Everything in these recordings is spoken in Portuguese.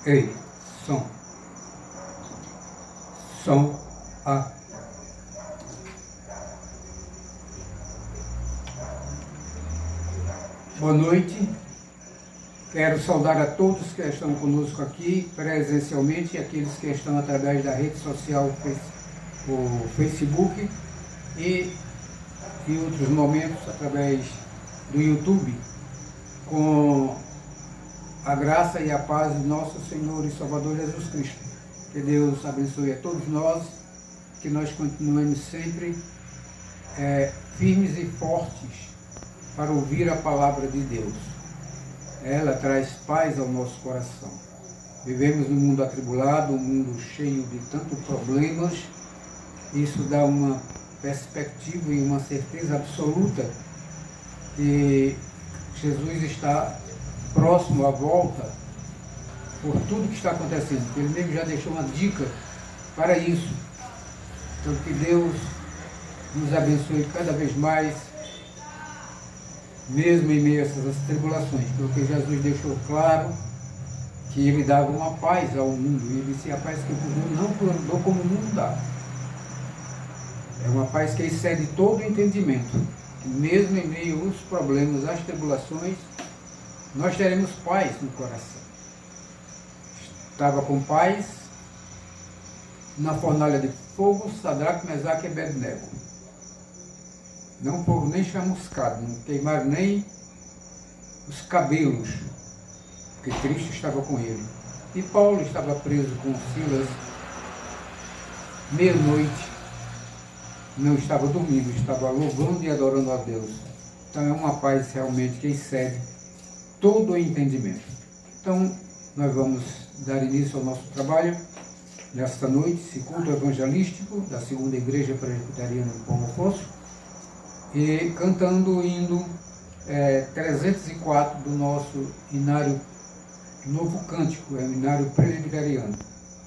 Ei, som. Som. A. Boa noite. Quero saudar a todos que estão conosco aqui presencialmente e aqueles que estão através da rede social, o Facebook e em outros momentos através do YouTube, com a graça e a paz do nosso Senhor e Salvador Jesus Cristo. Que Deus abençoe a todos nós, que nós continuemos sempre firmes e fortes para ouvir a palavra de Deus. Ela traz paz ao nosso coração. Vivemos num mundo atribulado, um mundo cheio de tantos problemas. Isso dá uma perspectiva e uma certeza absoluta que Jesus está próximo à volta por tudo que está acontecendo. Ele mesmo já deixou uma dica para isso. Então que Deus nos abençoe cada vez mais, mesmo em meio a essas tribulações, porque Jesus deixou claro que Ele dava uma paz ao mundo, e Ele disse: a paz que eu não dou como o mundo dá. É uma paz que excede todo o entendimento, que mesmo em meio aos problemas, às tribulações, nós teremos paz no coração. Estava com paz na fornalha de fogo, Sadraque, Mesaque e Abednego. Não foram nem chamuscados, não queimaram nem os cabelos, porque Cristo estava com ele. E Paulo estava preso com Silas, meia-noite, não estava dormindo, estava louvando e adorando a Deus. Então é uma paz realmente que excede todo o entendimento. Então nós vamos dar início ao nosso trabalho nesta noite, esse culto evangelístico da Segunda Igreja Presbiteriana do Paulo Afonso, e cantando o hino 304 do nosso hinário Novo Cântico, é o hinário presbiteriano,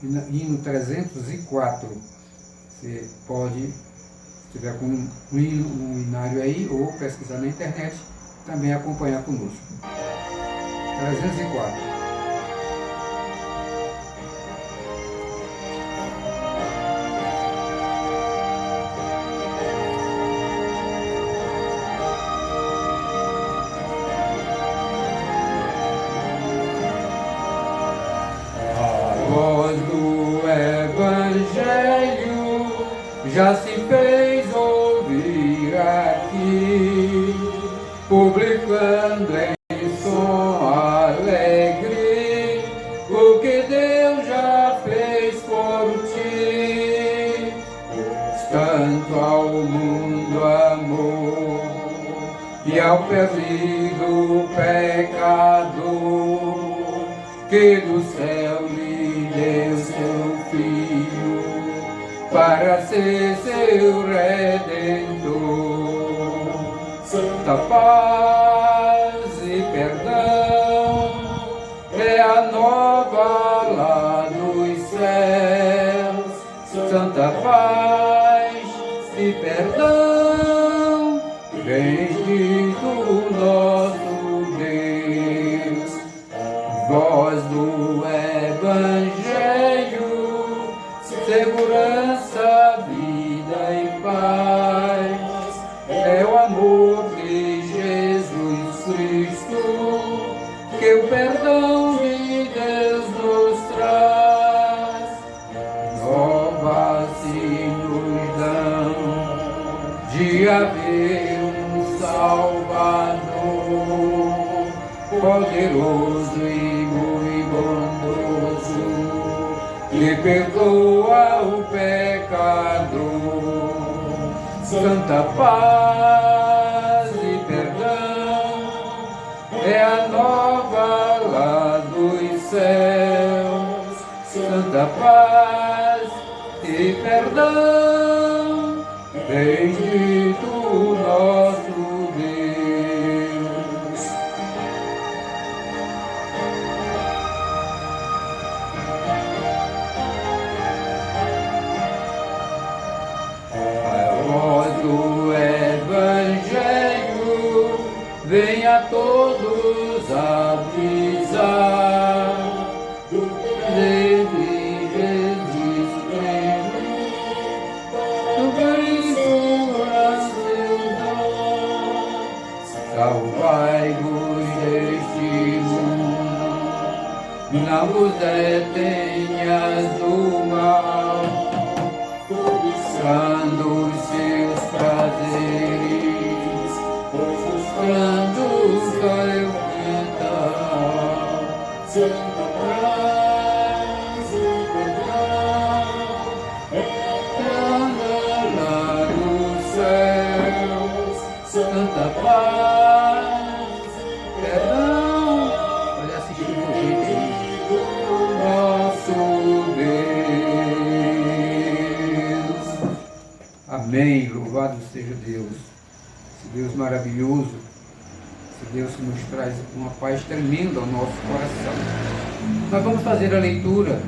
hino 304. Você pode, se tiver com um hinário aí, ou pesquisar na internet, também acompanhar conosco. 304. Já se fez ouvir aqui, publicando em som alegre o que Deus já fez por ti. Tanto ao mundo amor e ao perdido pecador, que do céu lhe deu seu Filho para ser seu Redentor. Santa paz e perdão é a nova lá dos céus. Santa paz e perdão, bendito nosso Deus. Voz do Evangelho, segurança, vida e paz, é o amor de Jesus Cristo, que o perdão de Deus nos traz. Nova se nos dão de haver um Salvador, poderoso e muito bondoso, que perdoa o pecador. Santa paz e perdão é a nova lá dos céus. Santa paz e perdão, bendito nosso Deus. A voz do Evangelho vem a todos avisar nos detenhas do mal, buscando os seus prazeres, buscando só eu cantar. Santa paz e perdão, eterna lá nos céus. Santa paz e perdão, Olha, assistir o jeito aí. nosso Deus. Amém. Louvado seja Deus. Esse Deus maravilhoso. Esse Deus que nos traz uma paz tremenda ao nosso coração. Nós vamos fazer a leitura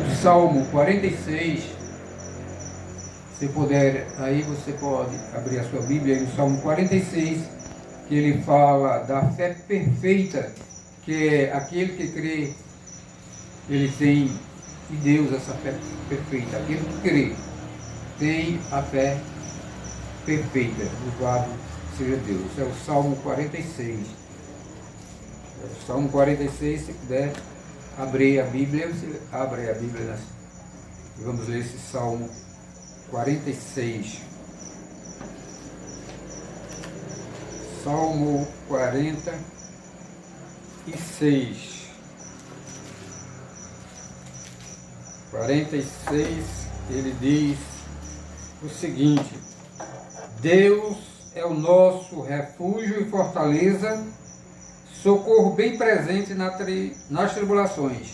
do Salmo 46. Se puder, aí você pode abrir a sua Bíblia no Salmo 46, que ele fala da fé perfeita, que é aquele que crê, ele tem em Deus essa fé perfeita. Aquele que crê tem a fé perfeita. Louvado seja Deus. É o Salmo 46. É o Salmo 46, se puder abrir a Bíblia, você abre a Bíblia e vamos ler esse Salmo 46. Salmo 46. 46, ele diz o seguinte: Deus é o nosso refúgio e fortaleza, socorro bem presente nas tribulações.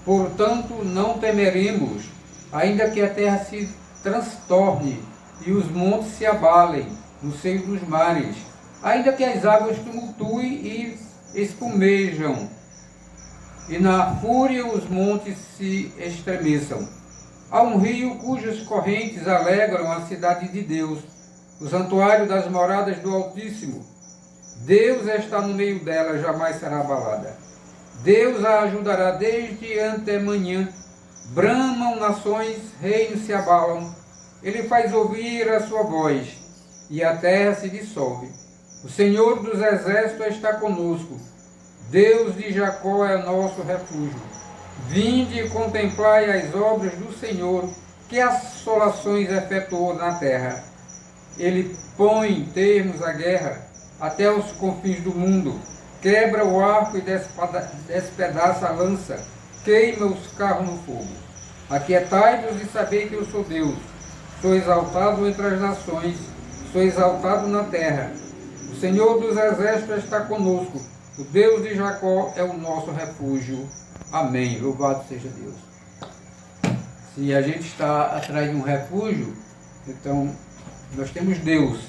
Portanto, não temeremos, ainda que a terra se transtorne e os montes se abalem no seio dos mares, ainda que as águas tumultuem e espumejam, e na fúria os montes se estremeçam. Há um rio cujas correntes alegram a cidade de Deus, o santuário das moradas do Altíssimo. Deus está no meio dela, jamais será abalada. Deus a ajudará desde antemanhã. Bramam nações, reinos se abalam. Ele faz ouvir a sua voz, e a terra se dissolve. O Senhor dos exércitos está conosco. Deus de Jacó é nosso refúgio. Vinde e contemplai as obras do Senhor, que assolações efetuou na terra. Ele põe termos à guerra até os confins do mundo. Quebra o arco e despedaça a lança. Queima os carros no fogo. Aquietai-vos e sabei que eu sou Deus. Sou exaltado entre as nações, sou exaltado na terra. O Senhor dos exércitos está conosco. O Deus de Jacó é o nosso refúgio. Amém. Louvado seja Deus. Se a gente está atrás de um refúgio, então nós temos Deus.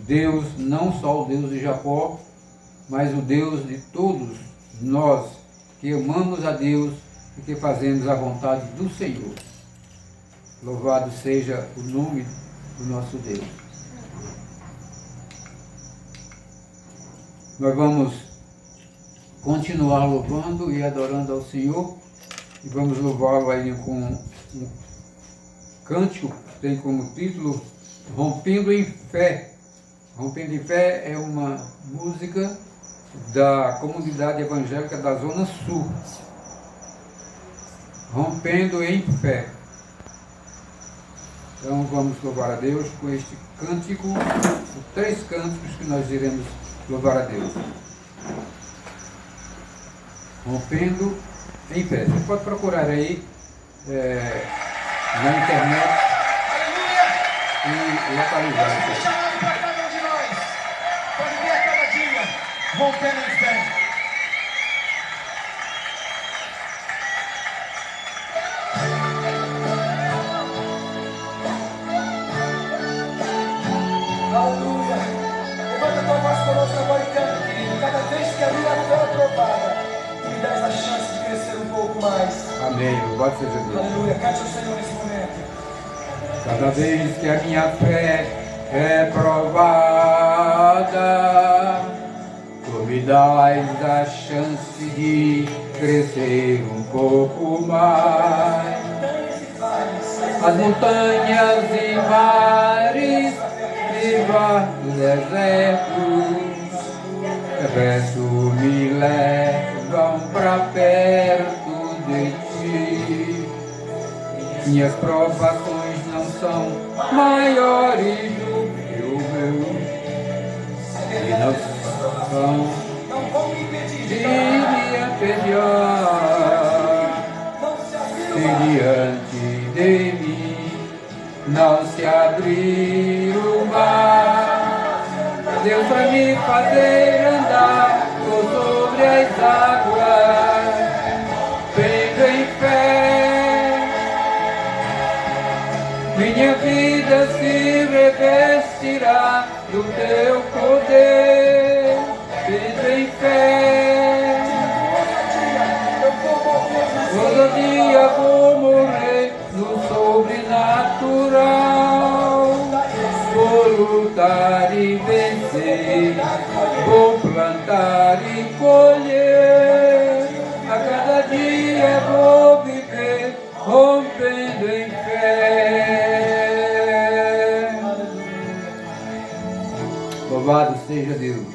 Deus, não só o Deus de Jacó, mas o Deus de todos nós que amamos a Deus e que fazemos a vontade do Senhor. Louvado seja o nome do nosso Deus. Nós vamos continuar louvando e adorando ao Senhor, e vamos louvá-lo aí com um cântico que tem como título Rompendo em Fé. Rompendo em Fé é uma música da comunidade evangélica da Zona Sul. Rompendo em Fé. Então vamos louvar a Deus com este cântico, os 3 cânticos que nós iremos louvar a Deus. Rompendo em Fé. Você pode procurar aí na internet e localizar. Chamado para cada um de nós, para viver a cada dia, rompendo em fé. Aleluia. Levanta a tua voz conosco agora e canta, querido. Cada vez que a minha fé é provada, me dá essa chance de crescer um pouco mais. Amém. Louvado seja Deus. Aleluia. Cante ao Senhor nesse momento. Cada vez que a minha fé é provada, tu me dás a chance de crescer um pouco mais. As montanhas e mares e vastos desertos versos me levam pra perto de ti. Minhas provações não são maiores do que o meu, e não vão me impedir se diante de mim não se abrir o mar. Deus vai me fazer andar por sobre as águas, vendo em fé. Minha vida se revestirá do teu poder, vendo em fé. Todo dia vou morrer no sobrenatural, vou lutar e vencer, vou plantar e colher. A cada dia vou viver rompendo em fé. Louvado seja Deus.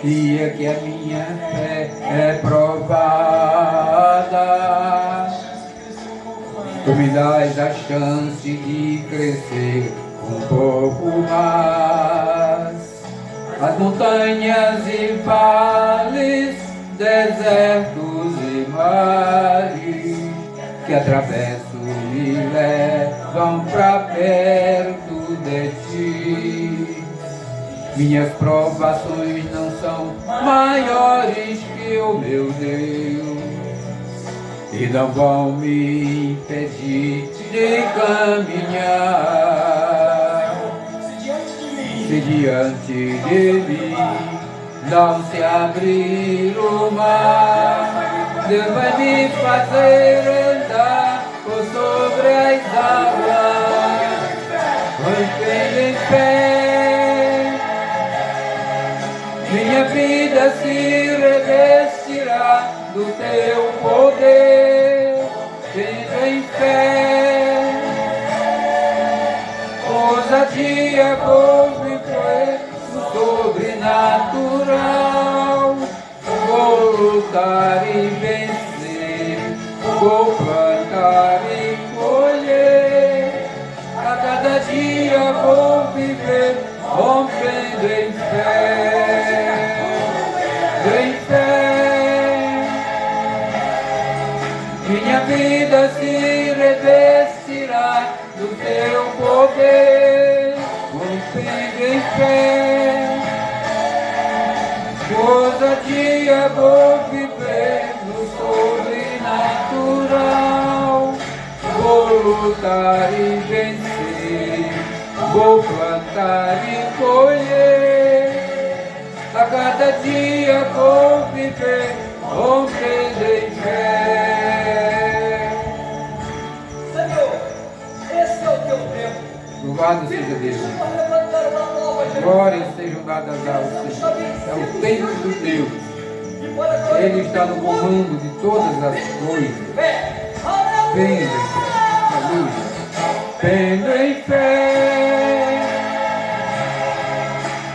Dia que a minha fé é provada, tu me dás a chance de crescer um pouco mais. As montanhas e vales, desertos e mares que atravesso me levam pra perto de ti. Minhas provações não são maiores que o meu Deus, e não vão me impedir de caminhar. Se diante de mim não se abrir o mar, Deus vai me fazer andar por sobre as águas, rompendo em fé. Minha vida se revestirá do teu poder, tendo em fé. Ousadia vou viver no sobrenatural, vou lutar e vencer, vou plantar e colher. A cada dia vou viver rompendo em fé. Em fé, minha vida se revestirá do teu poder, rompendo em fé. Ousadia vou viver no sobrenatural, vou lutar e vencer, vou plantar e colher. A cada dia vou viver rompendo em fé. Senhor, esse é o teu tempo. Louvado seja Deus. Glórias sejam dadas ao Senhor. É o tempo de Deus. Ele está no comando de todas as coisas. Vendo em fé. Aleluia. Vendo em fé.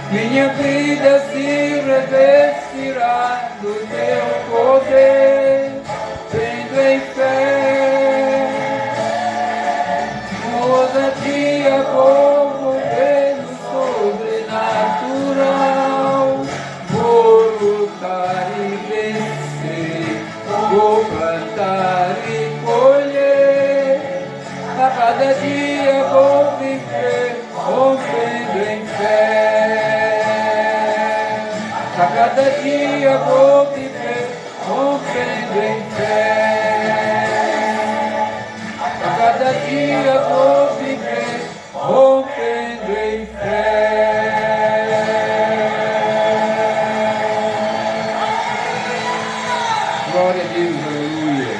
Minha vida se revestirá do teu poder, vendo em fé. Ousadia vou mover no sobrenatural, vou lutar e vencer, vou plantar e colher. A cada dia vou viver rompendo em fé. A cada dia vou viver rompendo em fé. A cada dia vou viver rompendo em fé. Glória a Deus, aleluia.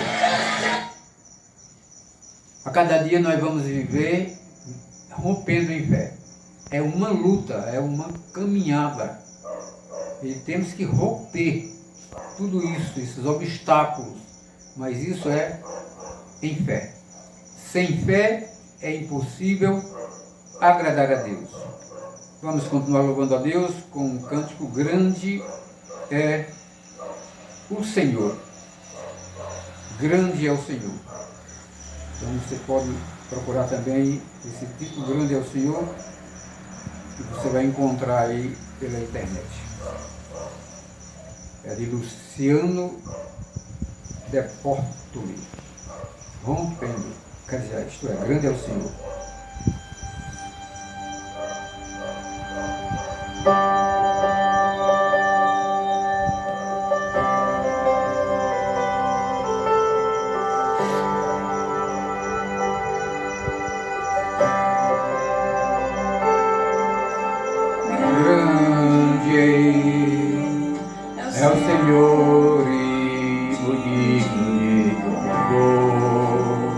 A cada dia nós vamos viver rompendo em fé. É uma luta, é uma caminhada. E temos que romper tudo isso, esses obstáculos. Mas isso é em fé. Sem fé é impossível agradar a Deus. Vamos continuar louvando a Deus com um cântico grande é o Senhor. Grande é o Senhor. Então você pode procurar também esse título, Grande é o Senhor, que você vai encontrar aí pela internet. É de Luciano de Portoli. Rompendo, quer dizer, isto é, grande é o Senhor. É o Senhor e o digno de louvor.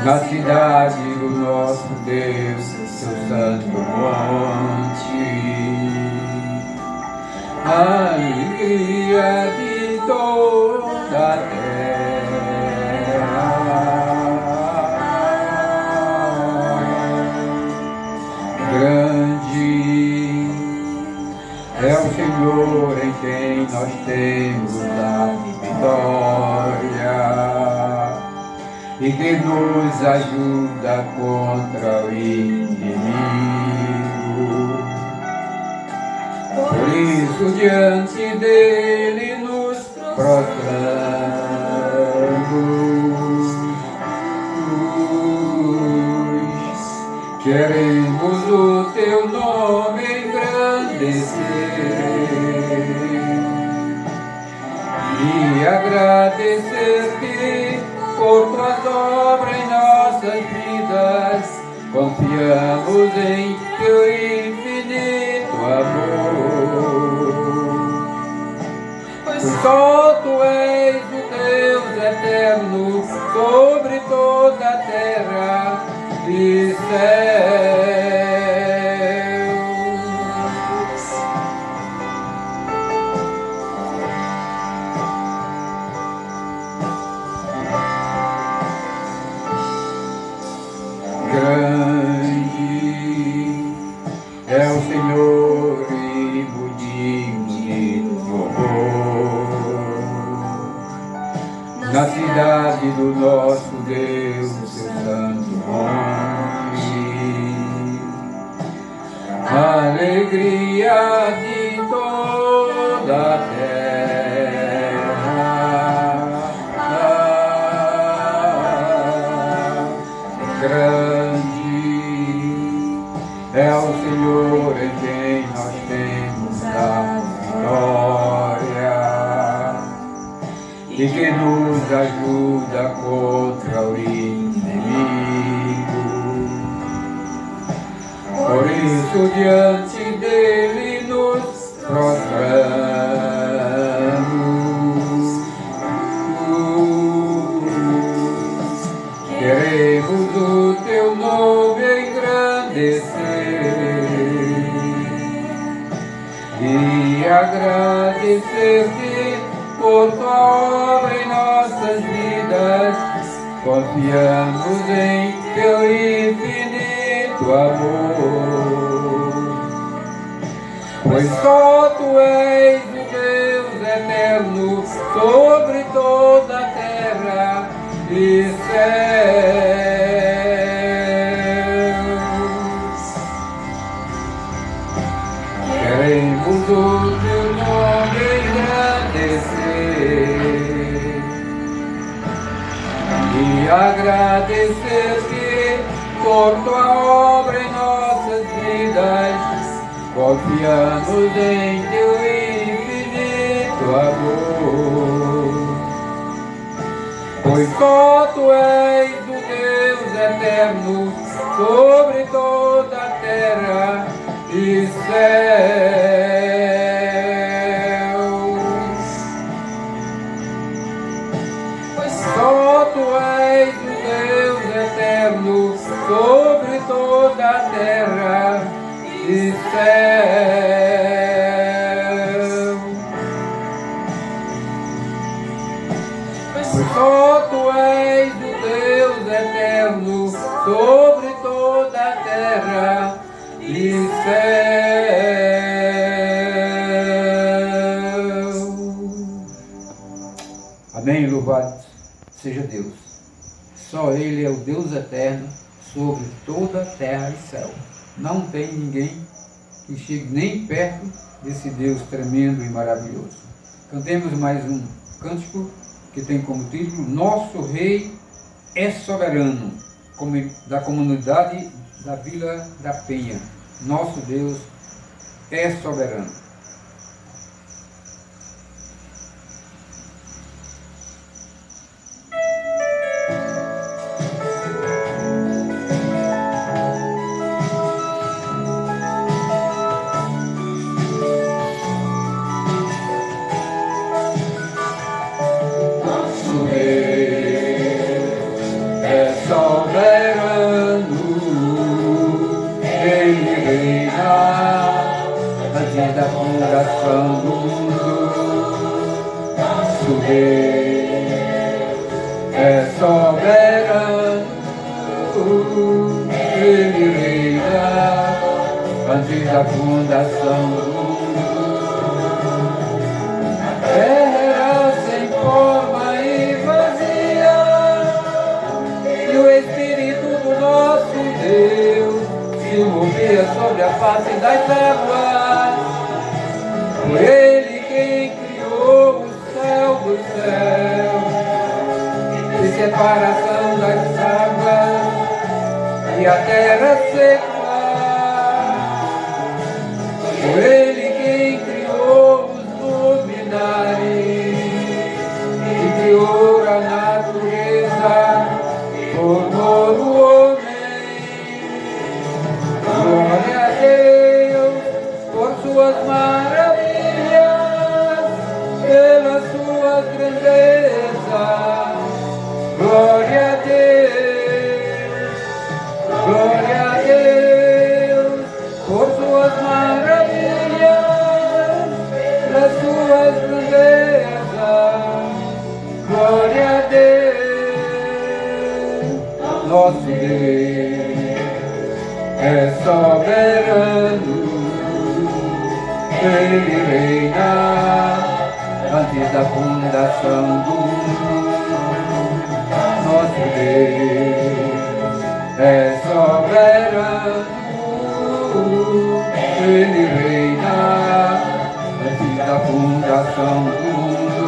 Na cidade do nosso Deus, seu santo monte, a alegria de toda a terra. Grande é o Senhor em quem nós temos a vitória e que nos ajuda contra o inimigo. Por isso diante dele nos prostramos, queremos o teu nome engrandecer e agradecer-te por tuas obras em nossas vidas. Confiamos em teu infinito amor, pois só tu és o Deus eterno sobre toda a terra e céus. Grande é o Senhor e digno de louvor. Na cidade do nosso Deus, seu santo monte, a alegria de toda a terra. Grande é o Senhor em quem nós temos a vitória e que nos ajuda contra o inimigo. Por isso diante dele nos prostramos, queremos o teu nome engrandecer e agradecer-te por tua obra em nossas vidas. Confiamos em teu infinito amor, pois só tu és o Deus eterno sobre toda a terra e céus. Queremos o teu nome engrandecer e agradecer-te por tua obra em nossas vidas. Confiamos em teu infinito amor, pois só tu és o Deus eterno sobre toda a terra e céus. Pois só tu és o Deus eterno sobre toda a terra e céus. Pois só tu és o Deus eterno sobre toda a terra e céus. louvado seja Deus. Só Ele é o Deus eterno sobre toda a terra e céu. Não tem ninguém que chegue nem perto desse Deus tremendo e maravilhoso. Cantemos mais um cântico que tem como título Nosso Rei é Soberano, da comunidade da Vila da Penha. Nosso Deus é soberano. Antes da fundação do mundo, a terra era sem forma e vazia, e o Espírito do nosso Deus se movia sobre a face das águas. Foi Ele quem criou o céu do céu, e separação das águas e a terra seca. Foi Ele quem criou os luminares e criou a natureza, formou o homem. Glória a Deus por suas maravilhas, pelas suas grandezas. Glória a Deus, glória a Deus por suas maravilhas, das suas grandezas. Glória a Deus, nosso Deus é soberano, Ele reina antes da fundação do mundo. Nosso Deus é soberano, Ele reina antes da fundação do mundo.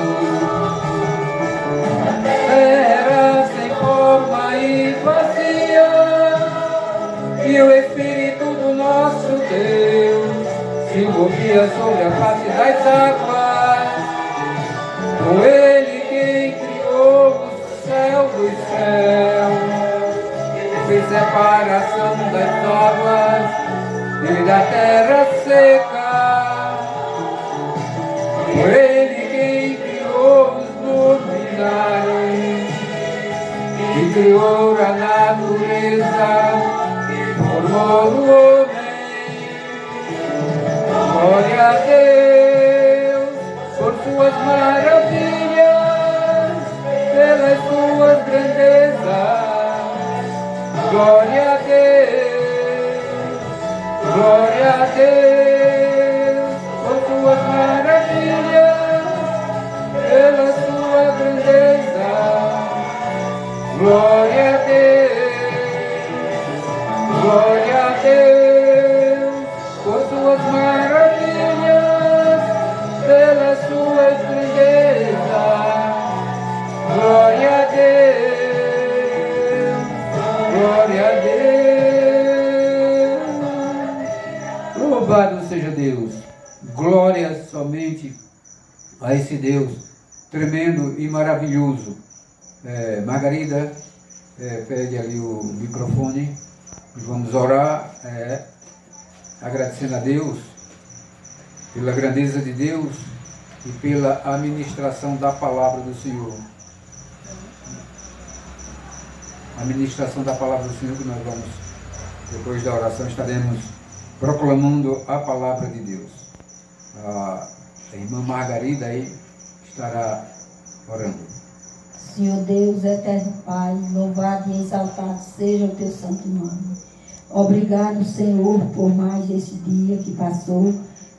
Era sem forma e vazia, e o Espírito do nosso Deus se movia sobre a face das águas. Com Ele quem criou o céu dos céus, fez separação das águas e da terra seca. Foi Ele quem criou os luminares e criou a natureza, formou o homem. Glória a Deus por suas maravilhas, pelas suas grandezas. Glória a Deus, glória a Deus por suas maravilhas, pela sua grandeza. Glória a Deus, glória a Deus por suas maravilhas, pela sua grandeza. Glória a Deus, glória a Deus. Louvado seja Deus. Glória somente a esse Deus tremendo e maravilhoso. Margarida, pegue ali o microfone e vamos orar, agradecendo a Deus pela grandeza de Deus e pela administração da palavra do Senhor. A ministração da palavra do Senhor que nós vamos, depois da oração, estaremos proclamando a palavra de Deus. A irmã Margarida aí estará orando. Senhor Deus, eterno Pai, louvado e exaltado seja o teu santo nome. Obrigado, Senhor, por mais esse dia que passou.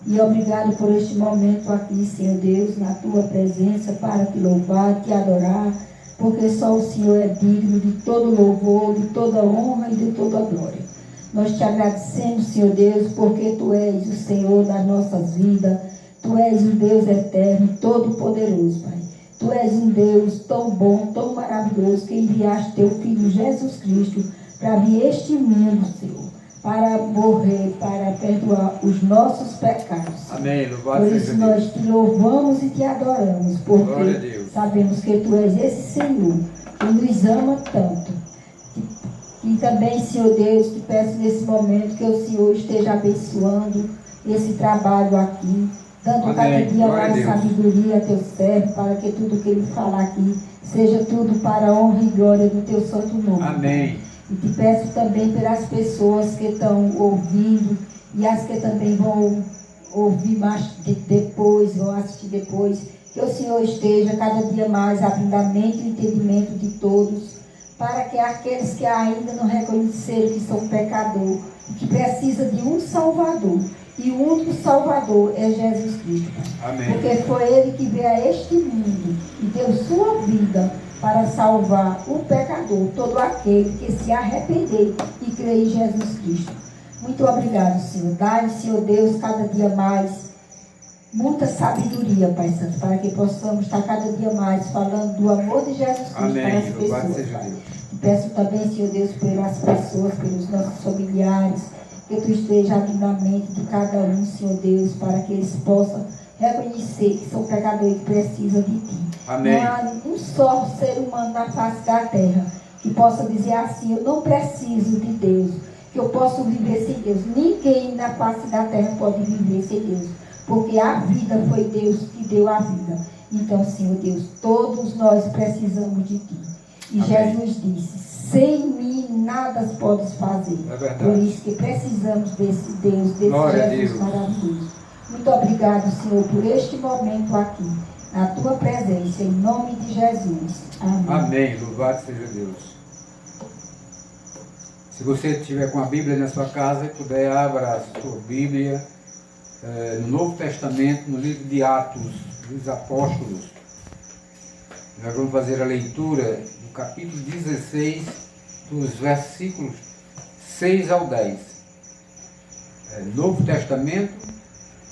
E obrigado por este momento aqui, Senhor Deus, na tua presença, para te louvar, te adorar, porque só o Senhor é digno de todo louvor, de toda honra e de toda glória. Nós te agradecemos, Senhor Deus, porque tu és o Senhor das nossas vidas, tu és o Deus eterno, todo-poderoso, Pai. Tu és um Deus tão bom, tão maravilhoso, que enviaste teu Filho Jesus Cristo para vir este mundo, Senhor, para morrer, para perdoar os nossos pecados. Amém. Louvado Por seja isso Deus. nós te louvamos e te adoramos, Glória a porque Deus. sabemos que tu és esse Senhor, que nos ama tanto. E também, Senhor Deus, te peço nesse momento que o Senhor esteja abençoando esse trabalho aqui, dando cada Amém. dia Glória a mais Deus. sabedoria a teu servo, para que tudo que ele falar aqui seja tudo para a honra e glória do teu santo nome. Amém. E te peço também pelas pessoas que estão ouvindo e as que também vão ouvir mais depois, vão assistir depois, que o Senhor esteja cada dia mais abrindo a mente e o entendimento de todos, para que aqueles que ainda não reconheceram que são pecadores e que precisam de um Salvador, e o único Salvador é Jesus Cristo, Pai. Amém. Porque foi Ele que veio a este mundo e deu sua vida para salvar o pecador, todo aquele que se arrepender e crer em Jesus Cristo. Muito obrigado, Senhor. Dai, Senhor Deus, cada dia mais muita sabedoria, Pai Santo, para que possamos estar cada dia mais falando do amor de Jesus Cristo para Amém. as Louvado pessoas, seja Pai. Deus. Te peço também, Senhor Deus, pelas pessoas, pelos nossos familiares, que tu esteja abrindo a mente de cada um, Senhor Deus, para que eles possam reconhecer que são pecadores e que precisam de ti. Amém. Não há um só ser humano na face da terra que possa dizer assim: eu não preciso de Deus, que eu posso viver sem Deus. Ninguém na face da terra pode viver sem Deus, porque a vida foi Deus que deu a vida. Então, Senhor Deus, todos nós precisamos de ti. E Amém. Jesus disse: sem mim nada podes fazer. É verdade. Por isso que precisamos desse Deus, desse Glória a Jesus Deus. maravilhoso. Muito obrigado, Senhor, por este momento aqui, na tua presença, em nome de Jesus. Amém. Amém. Louvado seja Deus. Se você estiver com a Bíblia na sua casa e puder, abra a sua Bíblia no Novo Testamento, no livro de Atos dos Apóstolos. Nós vamos fazer a leitura do capítulo 16, dos versículos 6 ao 10. Novo Testamento,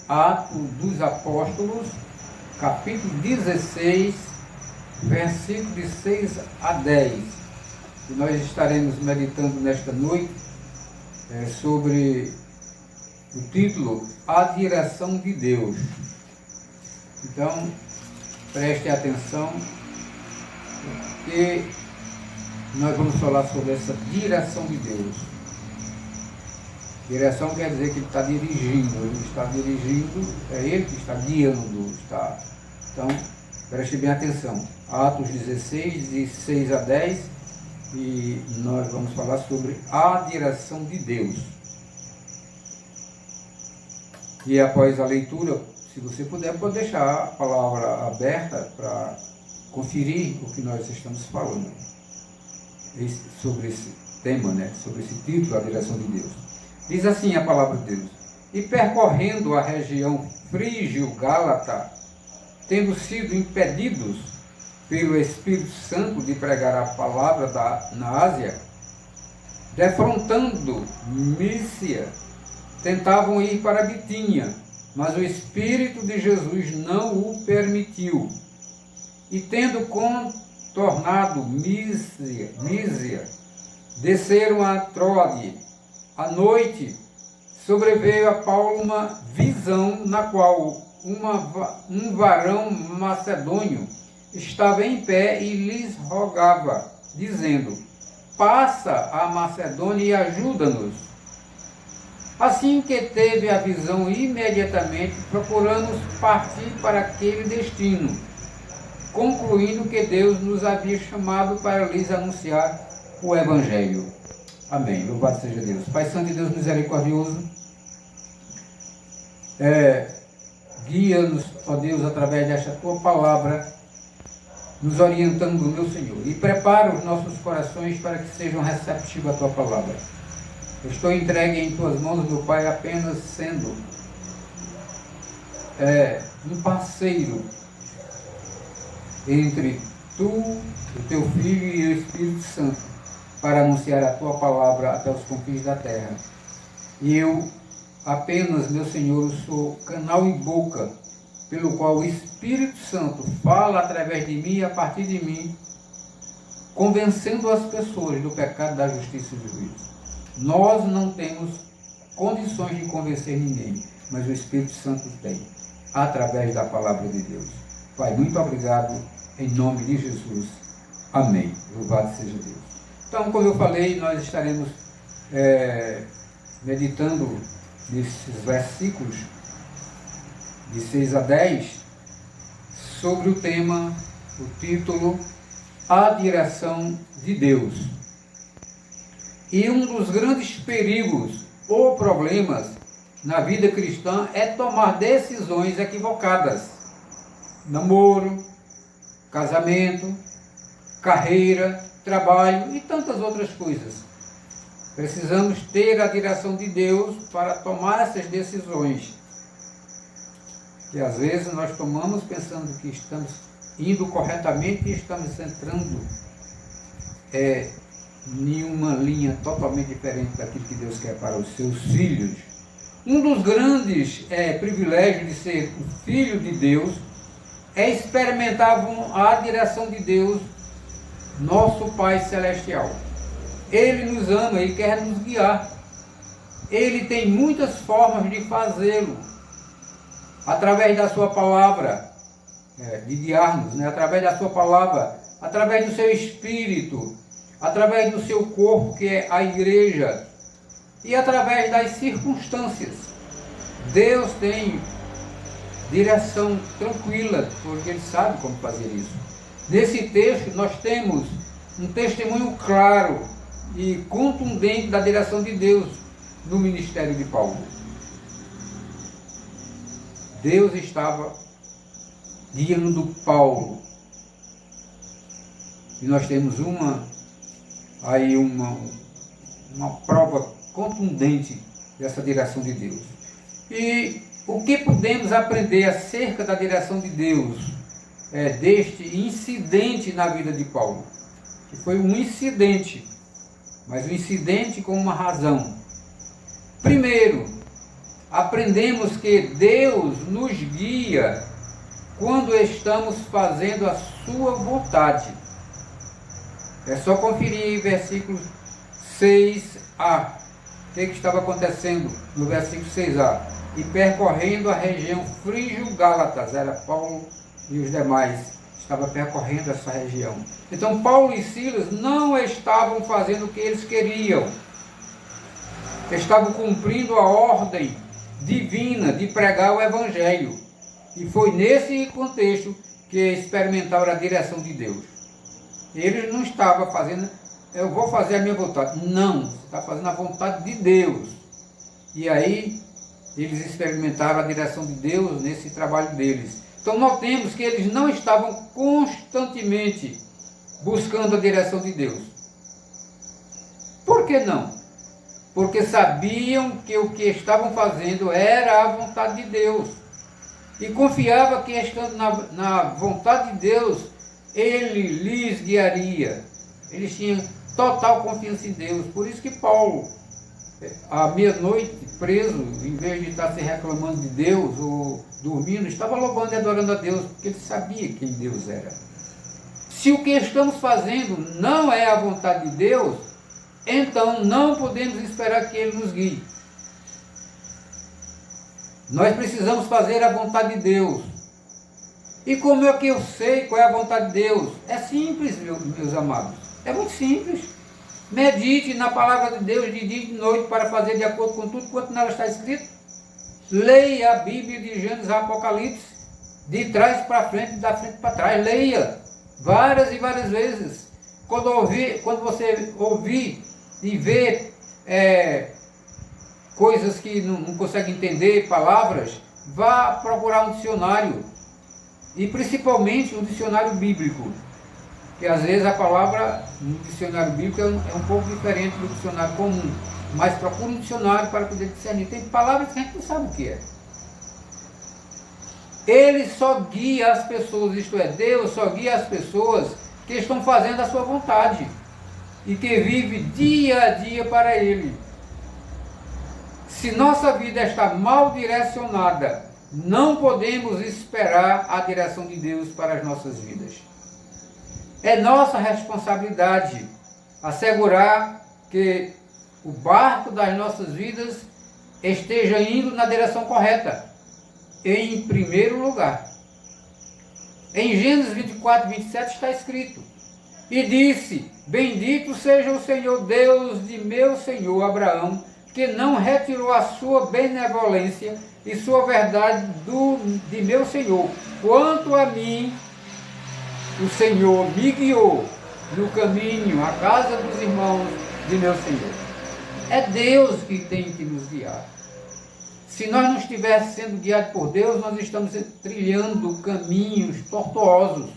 Atos dos Apóstolos, capítulo 16, versículo de 6 a 10. E nós estaremos meditando nesta noite sobre o título A Direção de Deus. Então, preste atenção, porque nós vamos falar sobre essa direção de Deus. Direção quer dizer que ele está dirigindo, é ele que está guiando. Então, preste bem atenção. Atos 16, de 6 a 10, e nós vamos falar sobre a direção de Deus. E após a leitura, se você puder, pode deixar a palavra aberta para conferir o que nós estamos falando sobre esse tema, sobre esse título, a direção de Deus. Diz assim a palavra de Deus: e percorrendo a região frígio-gálata, tendo sido impedidos pelo Espírito Santo de pregar a palavra na Ásia, defrontando Mísia, tentavam ir para Bitínia, mas o Espírito de Jesus não o permitiu. E tendo contornado Mísia, desceram a Troade. À noite, sobreveio a Paulo uma visão na qual um varão macedônio estava em pé e lhes rogava, dizendo: passa a Macedônia e ajuda-nos. Assim que teve a visão, imediatamente procuramos partir para aquele destino, concluindo que Deus nos havia chamado para lhes anunciar o Evangelho. Amém. Louvado seja Deus. Pai Santo e Deus misericordioso, guia-nos, ó Deus, através desta tua palavra, nos orientando, meu Senhor, e prepara os nossos corações para que sejam receptivos à tua palavra. Eu estou entregue em tuas mãos, meu Pai, apenas sendo um parceiro entre tu, o teu Filho e o Espírito Santo, para anunciar a tua palavra até os confins da terra. E eu apenas, meu Senhor, sou canal e boca, pelo qual o Espírito Santo fala através de mim e a partir de mim, convencendo as pessoas do pecado, da justiça e do juízo. Nós não temos condições de convencer ninguém, mas o Espírito Santo tem, através da palavra de Deus. Pai, muito obrigado, em nome de Jesus. Amém. Louvado seja Deus. Então, como eu falei, nós estaremos meditando nesses versículos de 6 a 10 sobre o tema, o título, A Direção de Deus. E um dos grandes perigos ou problemas na vida cristã é tomar decisões equivocadas. Namoro, casamento, carreira, trabalho e tantas outras coisas. Precisamos ter a direção de Deus para tomar essas decisões. Que às vezes nós tomamos pensando que estamos indo corretamente e estamos entrando em uma linha totalmente diferente daquilo que Deus quer para os seus filhos. Um dos grandes privilégios de ser um filho de Deus é experimentar a direção de Deus, nosso Pai Celestial. Ele nos ama e quer nos guiar. Ele tem muitas formas de fazê-lo. Através da sua palavra, de guiar-nos, através da sua palavra, através do seu Espírito, através do seu corpo, que é a igreja, e através das circunstâncias. Deus tem direção tranquila, porque Ele sabe como fazer isso. Nesse texto nós temos um testemunho claro e contundente da direção de Deus no ministério de Paulo. Deus estava guiando Paulo. E nós temos uma prova contundente dessa direção de Deus. E o que podemos aprender acerca da direção de Deus deste incidente na vida de Paulo? Que foi um incidente, mas um incidente com uma razão. Primeiro, aprendemos que Deus nos guia quando estamos fazendo a sua vontade. É só conferir versículo 6a. O que estava acontecendo no versículo 6a? E percorrendo a região frígio-gálatas, era Paulo e os demais, estavam percorrendo essa região. Então Paulo e Silas não estavam fazendo o que eles queriam. Estavam cumprindo a ordem divina de pregar o Evangelho. E foi nesse contexto que experimentaram a direção de Deus. Eles não estavam fazendo, eu vou fazer a minha vontade. Não, você está fazendo a vontade de Deus. E aí, eles experimentaram a direção de Deus nesse trabalho deles. Então, notemos que eles não estavam constantemente buscando a direção de Deus. Por que não? Porque sabiam que o que estavam fazendo era a vontade de Deus. E confiava que, estando na vontade de Deus, Ele lhes guiaria. Eles tinham total confiança em Deus. Por isso que Paulo, à meia-noite, preso, em vez de estar se reclamando de Deus ou dormindo, estava louvando e adorando a Deus, porque ele sabia quem Deus era. Se o que estamos fazendo não é a vontade de Deus, então não podemos esperar que Ele nos guie. Nós precisamos fazer a vontade de Deus. E como é que eu sei qual é a vontade de Deus? É simples, meus amados. É muito simples. Medite na palavra de Deus de dia e de noite para fazer de acordo com tudo quanto nela está escrito. Leia a Bíblia de Gênesis a Apocalipse, de trás para frente, da frente para trás. Leia várias e várias vezes. Quando você ouvir e ver coisas que não consegue entender, palavras, vá procurar um dicionário. E principalmente um dicionário bíblico. Que às vezes a palavra no dicionário bíblico é um pouco diferente do dicionário comum. Mas procure um dicionário para poder discernir. Tem palavras que a gente não sabe o que é. Ele só guia as pessoas, isto é, Deus só guia as pessoas que estão fazendo a sua vontade e que vive dia a dia para Ele. Se nossa vida está mal direcionada, não podemos esperar a direção de Deus para as nossas vidas. É nossa responsabilidade assegurar que o barco das nossas vidas esteja indo na direção correta, em primeiro lugar. Em Gênesis 24, 27 está escrito: e disse: bendito seja o Senhor Deus de meu senhor Abraão, que não retirou a sua benevolência e sua verdade de meu senhor. Quanto a mim, o Senhor me guiou no caminho à casa dos irmãos de meu Senhor. É Deus que tem que nos guiar. Se nós não estivéssemos sendo guiados por Deus, nós estamos trilhando caminhos tortuosos.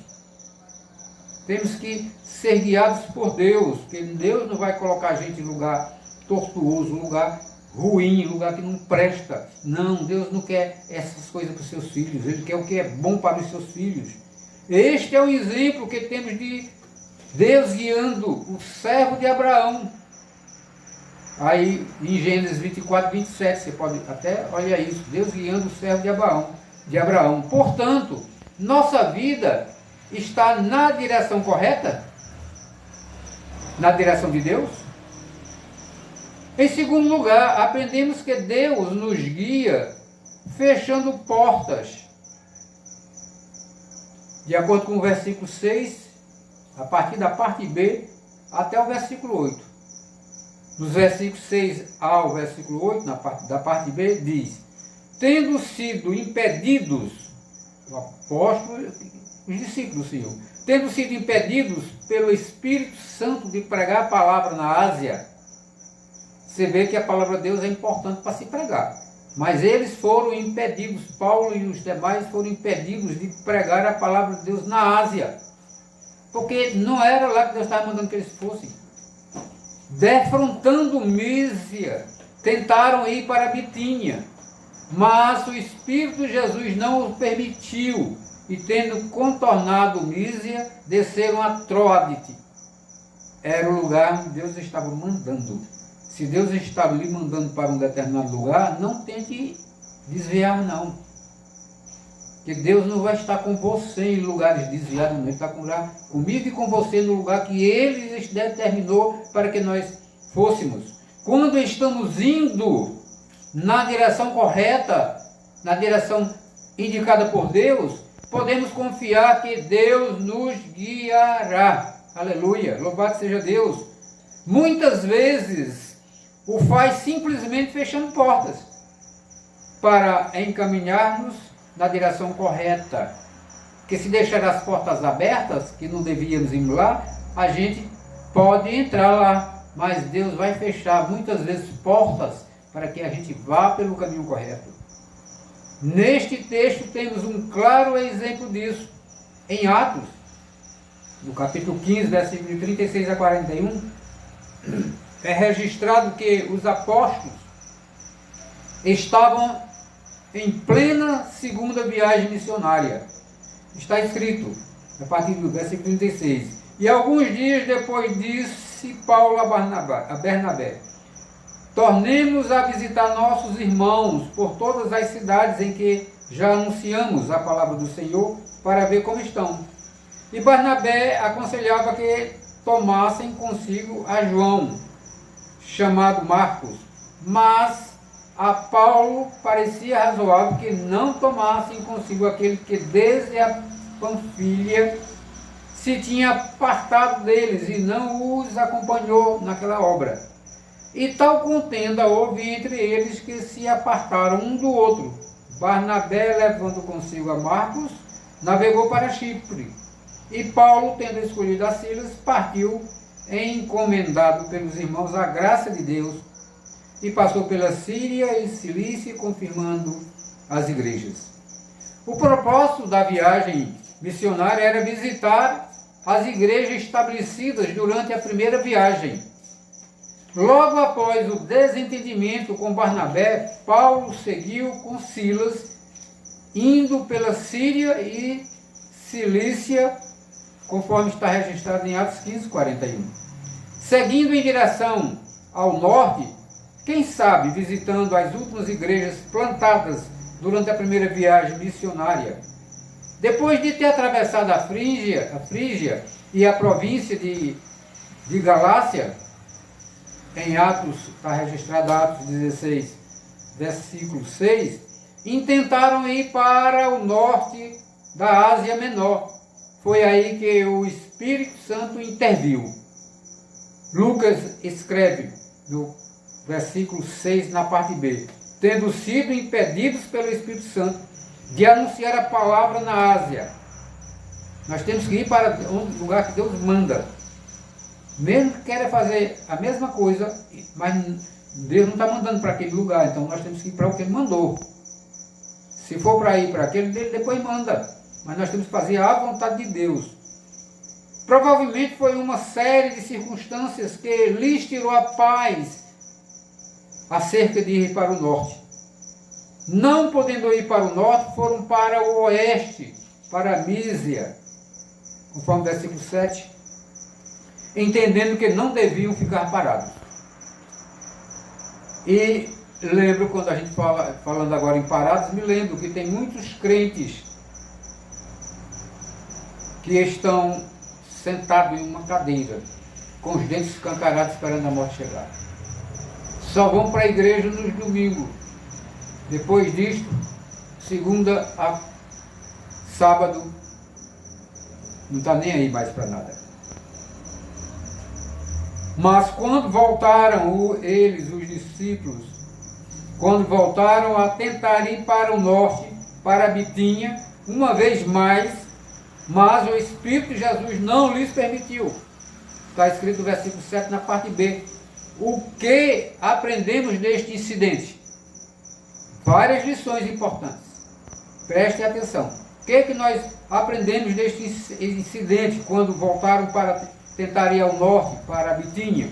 Temos que ser guiados por Deus, porque Deus não vai colocar a gente em lugar tortuoso, lugar ruim, lugar que não presta. Não, Deus não quer essas coisas para os seus filhos, Ele quer o que é bom para os seus filhos. Este é o exemplo que temos de Deus guiando o servo de Abraão. Aí em Gênesis 24, 27, você pode até olhar isso, Deus guiando o servo de Abraão. Portanto, nossa vida está na direção correta? Na direção de Deus? Em segundo lugar, aprendemos que Deus nos guia fechando portas. De acordo com o versículo 6, a partir da parte B até o versículo 8. Dos versículos 6 ao versículo 8, da parte B, diz: tendo sido impedidos, o apóstolo, os discípulos do Senhor, tendo sido impedidos pelo Espírito Santo de pregar a palavra na Ásia. Você vê que a palavra de Deus é importante para se pregar. Mas eles foram impedidos, Paulo e os demais foram impedidos de pregar a palavra de Deus na Ásia. Porque não era lá que Deus estava mandando que eles fossem. Defrontando Mísia, tentaram ir para Bitínia, mas o Espírito de Jesus não o permitiu, e tendo contornado Mísia, desceram a Tróade. Era o lugar onde Deus estava mandando. Se Deus estava lhe mandando para um determinado lugar, não tente desviar, não. Porque Deus não vai estar com você em lugares desviados, não. Ele está comigo e com você no lugar que Ele determinou para que nós fôssemos. Quando estamos indo na direção correta, na direção indicada por Deus, podemos confiar que Deus nos guiará. Aleluia, louvado seja Deus. Muitas vezes o faz simplesmente fechando portas para encaminhar-nos na direção correta. Porque se deixar as portas abertas, que não devíamos ir lá, a gente pode entrar lá, mas Deus vai fechar muitas vezes portas para que a gente vá pelo caminho correto. Neste texto temos um claro exemplo disso. Em Atos, no capítulo 15, versículo de 36 a 41, é registrado que os apóstolos estavam em plena segunda viagem missionária. Está escrito, a partir do versículo 36. E alguns dias depois disse Paulo a Bernabé: tornemos a visitar nossos irmãos por todas as cidades em que já anunciamos a palavra do Senhor, para ver como estão. E Barnabé aconselhava que tomassem consigo a João, chamado Marcos, mas a Paulo parecia razoável que não tomassem consigo aquele que desde a Panfilha se tinha apartado deles e não os acompanhou naquela obra. E tal contenda houve entre eles que se apartaram um do outro. Barnabé, levando consigo a Marcos, navegou para Chipre. E Paulo, tendo escolhido a Silas, partiu encomendado pelos irmãos à graça de Deus, e passou pela Síria e Cilícia, confirmando as igrejas. O propósito da viagem missionária era visitar as igrejas estabelecidas durante a primeira viagem. Logo após o desentendimento com Barnabé, Paulo seguiu com Silas indo pela Síria e Cilícia, conforme está registrado em Atos 15, 41. Seguindo em direção ao norte, quem sabe visitando as últimas igrejas plantadas durante a primeira viagem missionária. Depois de ter atravessado a Frígia e a província de Galácia, em Atos, está registrado Atos 16, versículo 6, intentaram ir para o norte da Ásia Menor. Foi aí que o Espírito Santo interviu. Lucas escreve no versículo 6, na parte B, tendo sido impedidos pelo Espírito Santo de anunciar a palavra na Ásia. Nós temos que ir para um lugar que Deus manda. Mesmo que queira fazer a mesma coisa, mas Deus não está mandando para aquele lugar, então nós temos que ir para o que Ele mandou. Se for para ir para aquele, Ele depois manda. Mas nós temos que fazer a vontade de Deus. Provavelmente foi uma série de circunstâncias que lhes tirou a paz acerca de ir para o norte. Não podendo ir para o norte, foram para o oeste, para a Mísia, conforme o versículo 7, entendendo que não deviam ficar parados. E lembro, quando a gente falando agora em parados, me lembro que tem muitos crentes que estão sentados em uma cadeira, com os dentes escancarados, esperando a morte chegar. Só vão para a igreja nos domingos. Depois disto, segunda a sábado, não está nem aí mais para nada. Mas quando voltaram eles, os discípulos, quando voltaram a tentar ir para o norte, para a Bitínia, uma vez mais, mas o Espírito de Jesus não lhes permitiu. Está escrito no versículo 7, na parte B. O que aprendemos deste incidente? Várias lições importantes. Prestem atenção. O que nós aprendemos deste incidente quando voltaram para tentar ir ao norte, para a Bitínia,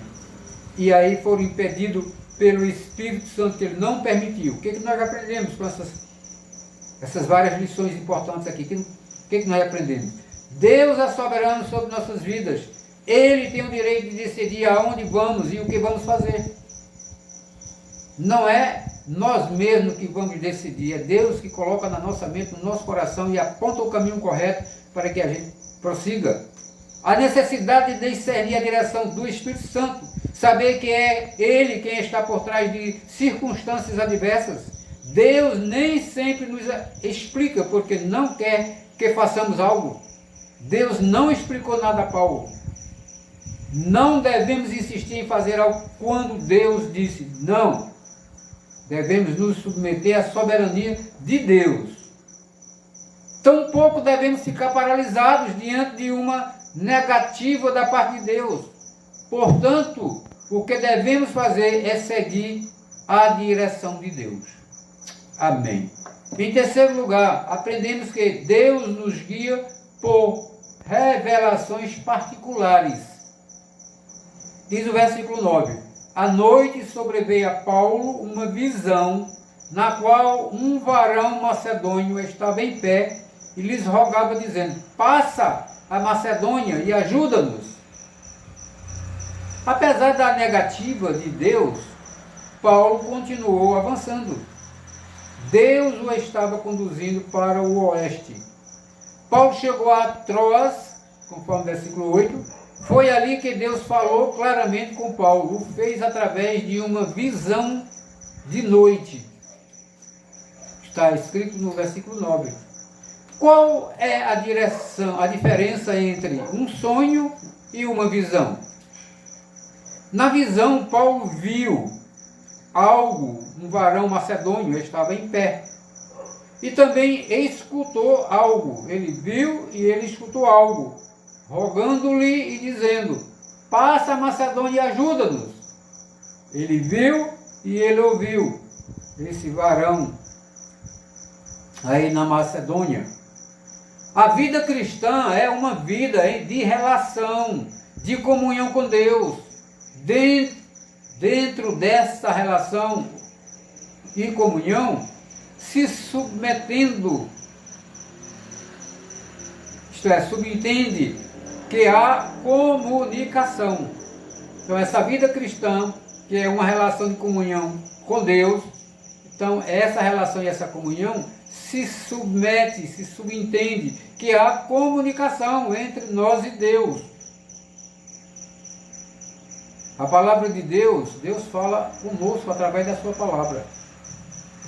e aí foram impedidos pelo Espírito Santo, que Ele não permitiu? O que nós aprendemos com essas várias lições importantes aqui? O que nós aprendemos? Deus é soberano sobre nossas vidas. Ele tem o direito de decidir aonde vamos e o que vamos fazer. Não é nós mesmos que vamos decidir, é Deus que coloca na nossa mente, no nosso coração e aponta o caminho correto para que a gente prossiga. A necessidade de discernir a direção do Espírito Santo, saber que é Ele quem está por trás de circunstâncias adversas. Deus nem sempre nos explica porque não quer que façamos algo. Deus não explicou nada a Paulo. Não devemos insistir em fazer algo quando Deus disse não. Devemos nos submeter à soberania de Deus. Tampouco devemos ficar paralisados diante de uma negativa da parte de Deus. Portanto, o que devemos fazer é seguir a direção de Deus. Amém. Em terceiro lugar, aprendemos que Deus nos guia por revelações particulares. Diz o versículo 9: à noite sobreveio a Paulo uma visão, na qual um varão macedônio estava em pé e lhes rogava, dizendo: passa a Macedônia e ajuda-nos. Apesar da negativa de Deus, Paulo continuou avançando. Deus o estava conduzindo para o oeste. Paulo chegou a Troas, conforme o versículo 8. Foi ali que Deus falou claramente com Paulo. O fez através de uma visão de noite. Está escrito no versículo 9. Qual é a diferença entre um sonho e uma visão? Na visão, Paulo viu algo, um varão macedônio estava em pé. E também escutou algo. Ele viu e ele escutou algo, rogando-lhe e dizendo: passa a Macedônia e ajuda-nos. Ele viu e ele ouviu esse varão aí na Macedônia. A vida cristã é uma vida de relação, de comunhão com Deus. Dentro dessa relação e comunhão, se submetendo, isto é, subentende que há comunicação. Então essa vida cristã, que é uma relação de comunhão com Deus, então essa relação e essa comunhão se submete, se subentende que há comunicação entre nós e Deus. A palavra de Deus, Deus fala conosco através da sua palavra.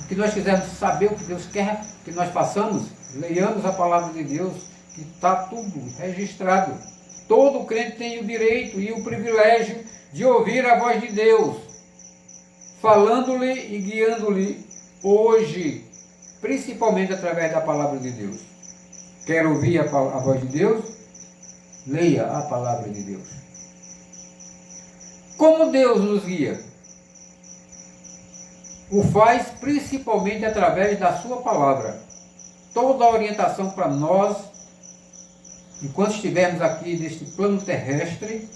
O que nós quisermos saber, o que Deus quer que nós façamos, leiamos a palavra de Deus, que está tudo registrado. Todo crente tem o direito e o privilégio de ouvir a voz de Deus, falando-lhe e guiando-lhe hoje, principalmente através da palavra de Deus. Quer ouvir a voz de Deus? Leia a palavra de Deus. Como Deus nos guia? O faz principalmente através da sua palavra. Toda a orientação para nós, enquanto estivermos aqui neste plano terrestre,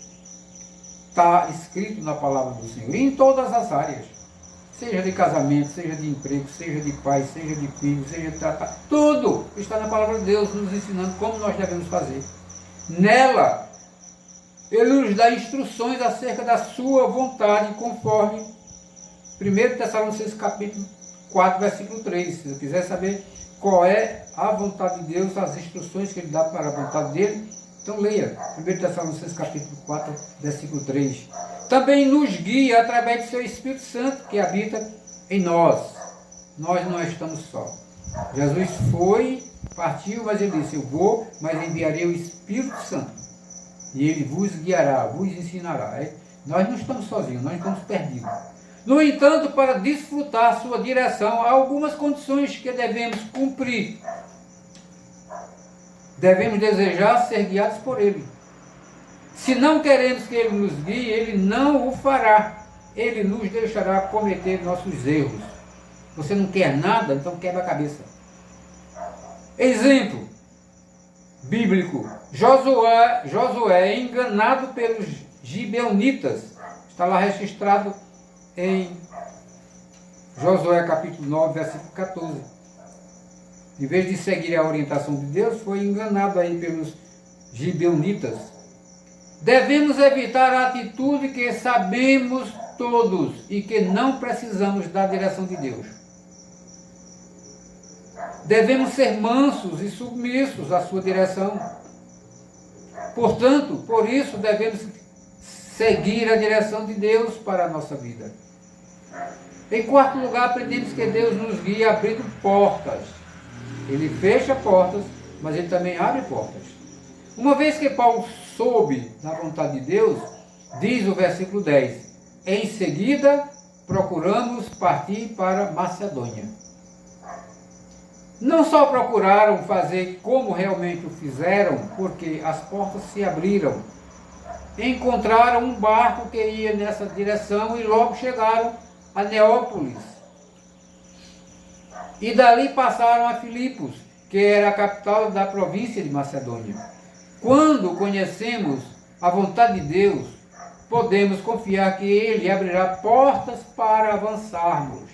está escrito na palavra do Senhor, em todas as áreas. Seja de casamento, seja de emprego, seja de pai, seja de filho, seja de tratar, tudo está na palavra de Deus, nos ensinando como nós devemos fazer. Nela, Ele nos dá instruções acerca da sua vontade, conforme 1 Tessalonicenses capítulo 4, versículo 3. Se você quiser saber qual é a vontade de Deus, as instruções que Ele dá para a vontade dEle, então leia 1 Tessalonicenses capítulo 4, versículo 3. Também nos guia através do seu Espírito Santo que habita em nós. Nós não estamos só. Jesus foi, partiu, mas Ele disse, eu vou, mas enviarei o Espírito Santo. E Ele vos guiará, vos ensinará. Nós não estamos sozinhos, nós estamos perdidos. No entanto, para desfrutar sua direção, há algumas condições que devemos cumprir. Devemos desejar ser guiados por Ele. Se não queremos que Ele nos guie, Ele não o fará. Ele nos deixará cometer nossos erros. Você não quer nada, então quebra a cabeça. Exemplo bíblico. Josué é enganado pelos gibeonitas. Está lá registrado em Josué capítulo 9, versículo 14. Em vez de seguir a orientação de Deus, foi enganado aí pelos gibeonitas. Devemos evitar a atitude que sabemos todos e que não precisamos da direção de Deus. Devemos ser mansos e submissos à sua direção. Portanto, por isso devemos seguir a direção de Deus para a nossa vida. Em quarto lugar, aprendemos que Deus nos guia abrindo portas. Ele fecha portas, mas Ele também abre portas. Uma vez que Paulo soube da vontade de Deus, diz o versículo 10, em seguida procuramos partir para Macedônia. Não só procuraram fazer como realmente o fizeram, porque as portas se abriram. Encontraram um barco que ia nessa direção e logo chegaram a Neópolis. E dali passaram a Filipos, que era a capital da província de Macedônia. Quando conhecemos a vontade de Deus, podemos confiar que Ele abrirá portas para avançarmos.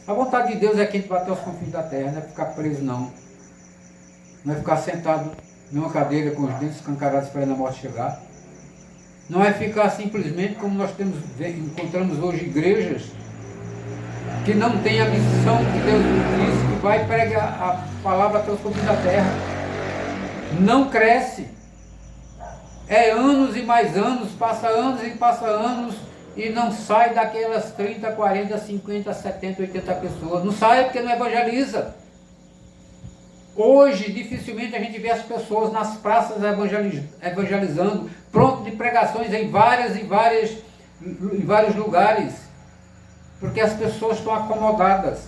A vontade de Deus é que a gente bater os confins da terra, não é ficar preso não. Não é ficar sentado numa cadeira com os dentes escancarados esperando a morte chegar. Não é ficar simplesmente como nós encontramos hoje igrejas que não têm a missão que Deus nos disse, que vai pregar a palavra até os confins da terra. Não cresce. É anos e mais anos, passa anos e passa anos e não sai daquelas 30, 40, 50, 70, 80 pessoas. Não sai porque não evangeliza. Hoje, dificilmente a gente vê as pessoas nas praças evangelizando, pronto de pregações em vários lugares, porque as pessoas estão acomodadas.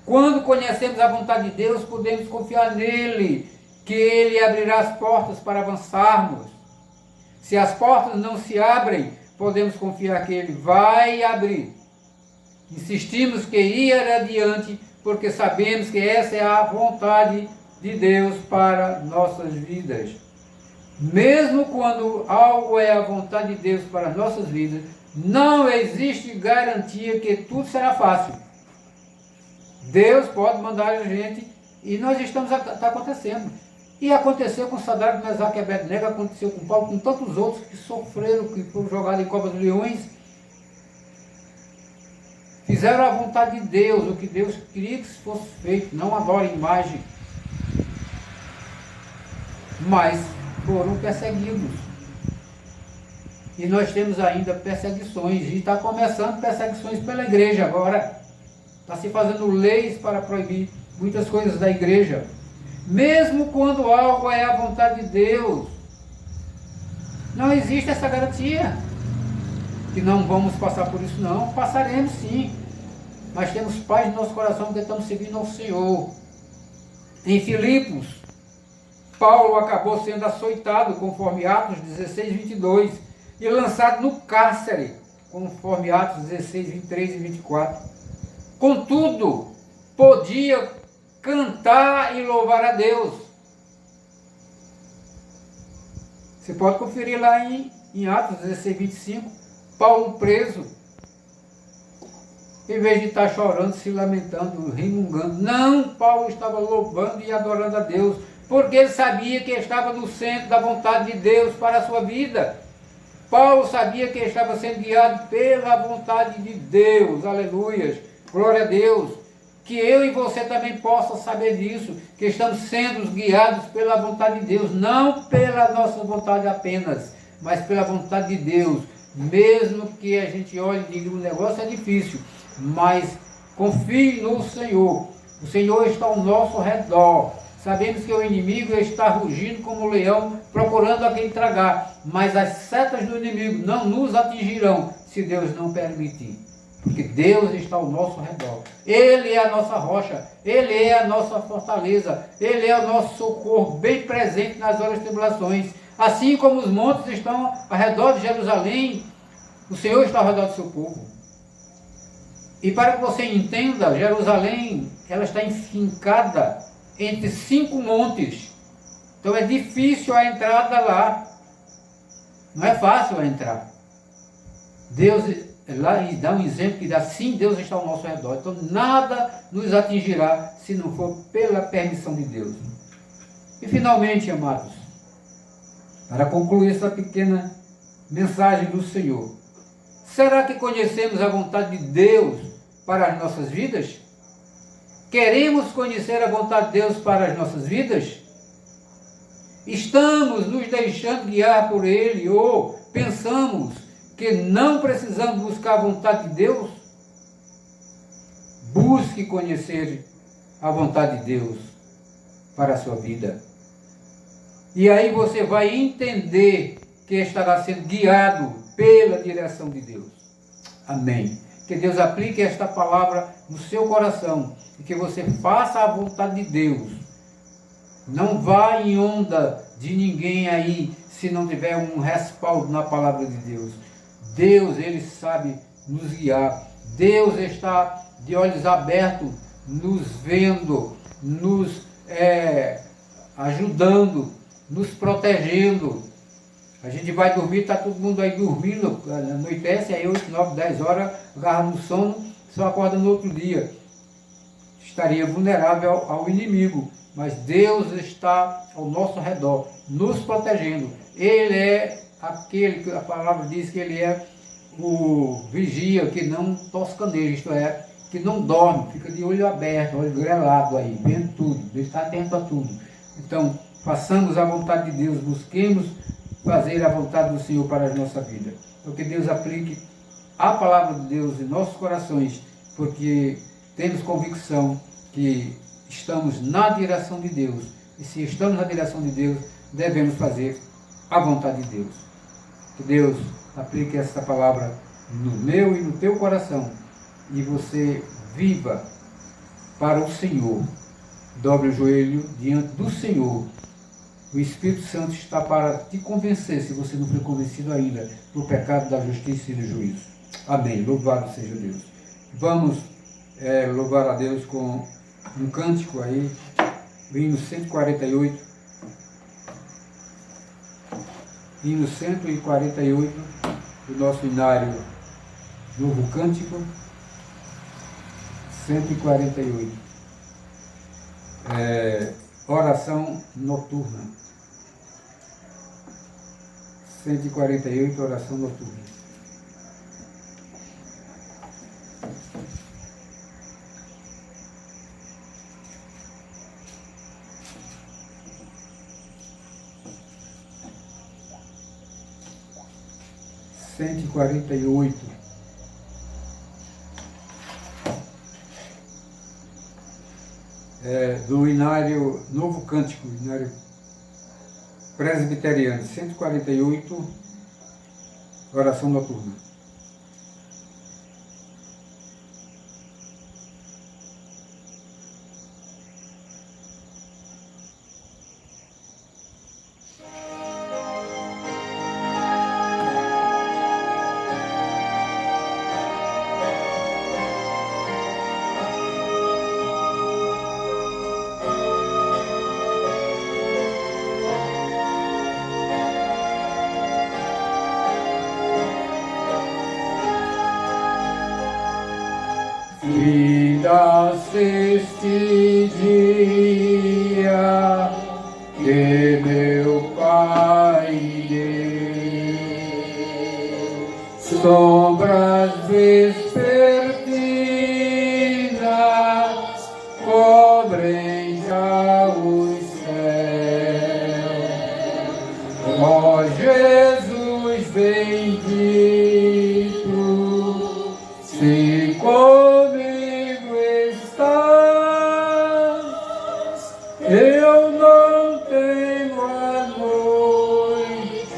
Quando conhecemos a vontade de Deus, podemos confiar nele, que Ele abrirá as portas para avançarmos. Se as portas não se abrem, podemos confiar que Ele vai abrir. Insistimos que ir adiante, porque sabemos que essa é a vontade de Deus para nossas vidas. Mesmo quando algo é a vontade de Deus para nossas vidas, Não existe garantia que tudo será fácil. Deus pode mandar a gente e nós estamos, está acontecendo. E aconteceu com Sadraque, Mesaque e Abednego, aconteceu com Paulo, com tantos outros que sofreram, que foram jogados em cova dos leões. Fizeram a vontade de Deus, o que Deus queria que fosse feito, não adora imagem. Mas foram perseguidos. E nós temos ainda perseguições, e está começando perseguições pela igreja agora. Está se fazendo leis para proibir muitas coisas da igreja. Mesmo quando algo é a vontade de Deus, não existe essa garantia. Que não vamos passar por isso não, passaremos sim. Mas temos paz no nosso coração que estamos seguindo ao Senhor. Em Filipos, Paulo acabou sendo açoitado, conforme Atos 16, 22, e lançado no cárcere, conforme Atos 16, 23 e 24. Contudo, podia cantar e louvar a Deus. Você pode conferir lá em Atos 16, 25, Paulo preso, em vez de estar chorando, se lamentando, remungando. Não, Paulo estava louvando e adorando a Deus, porque ele sabia que estava no centro da vontade de Deus para a sua vida. Paulo sabia que estava sendo guiado pela vontade de Deus. Aleluias, glória a Deus. Que eu e você também possa saber disso, que estamos sendo guiados pela vontade de Deus, não pela nossa vontade apenas, mas pela vontade de Deus. Mesmo que a gente olhe e diga, o negócio é difícil, mas confie no Senhor. O Senhor está ao nosso redor. Sabemos que o inimigo está rugindo como um leão, procurando a quem tragar, mas as setas do inimigo não nos atingirão, se Deus não permitir. Porque Deus está ao nosso redor. Ele é a nossa rocha, Ele é a nossa fortaleza, Ele é o nosso socorro bem presente nas horas de tribulações. Assim como os montes estão ao redor de Jerusalém, o Senhor está ao redor do seu povo. E para que você entenda, Jerusalém, ela está enfincada entre 5 montes. Então é difícil a entrada lá. Não é fácil a entrar. Deus lá dá um exemplo que dá, sim, Deus está ao nosso redor. Então nada nos atingirá se não for pela permissão de Deus. E finalmente, amados, para concluir essa pequena mensagem do Senhor, será que conhecemos a vontade de Deus para as nossas vidas? Queremos conhecer a vontade de Deus para as nossas vidas? Estamos nos deixando guiar por Ele ou pensamos que não precisamos buscar a vontade de Deus? Busque conhecer a vontade de Deus para a sua vida. E aí você vai entender que estará sendo guiado pela direção de Deus. Amém. Que Deus aplique esta palavra no seu coração e que você faça a vontade de Deus. Não vá em onda de ninguém aí se não tiver um respaldo na palavra de Deus. Deus, Ele sabe nos guiar. Deus está de olhos abertos, nos vendo, nos ajudando, nos protegendo. A gente vai dormir, está todo mundo aí dormindo, anoitece, aí 8, 9, 10 horas, agarra no sono, só acorda no outro dia. Estaria vulnerável ao inimigo, mas Deus está ao nosso redor, nos protegendo. Ele é aquele que a palavra diz que ele é o vigia, que não toscaneja, isto é, que não dorme, fica de olho aberto, olho grelado aí, vendo tudo, ele está atento a tudo. Então, façamos a vontade de Deus, busquemos fazer a vontade do Senhor para a nossa vida. Então, que Deus aplique a palavra de Deus em nossos corações, porque temos convicção que estamos na direção de Deus, e se estamos na direção de Deus, devemos fazer a vontade de Deus. Que Deus aplique essa palavra no meu e no teu coração, e você viva para o Senhor. Dobre o joelho diante do Senhor. O Espírito Santo está para te convencer, se você não foi convencido ainda, do pecado, da justiça e do juízo. Amém. Louvado seja Deus. Vamos louvar a Deus com um cântico aí, o hino 148. Hino 148 do nosso hinário Novo Cântico 148. Oração noturna. 148, oração noturna. Do Inário Novo Cântico, Inário Presbiteriano, 148, oração noturna. Este dia que meu Pai deu, sombras vespertinas cobrem já os céus. Ó Jesus bendito, se comigo estás, eu não tenho a noite,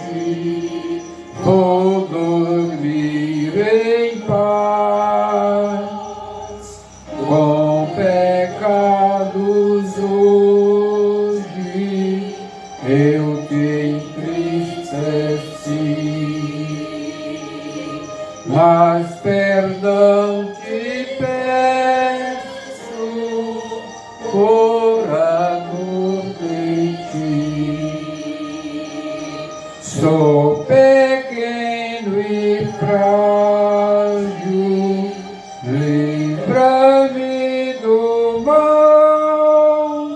vou dormir em paz. Com pecados hoje eu te entristeci, mas perdão te peço por amor de ti. Sou pequeno e frágil, livra-me do mal.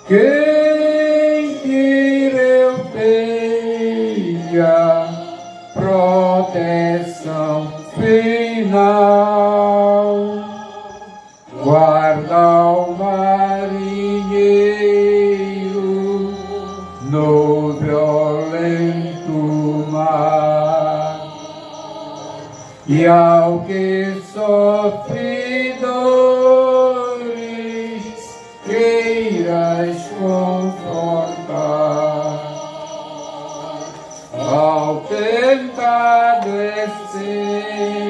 Quem quer eu tenha proteção final. Guarda o marinheiro no violento mar, e ao que sofre dores queiras confortar. Ao tentado estende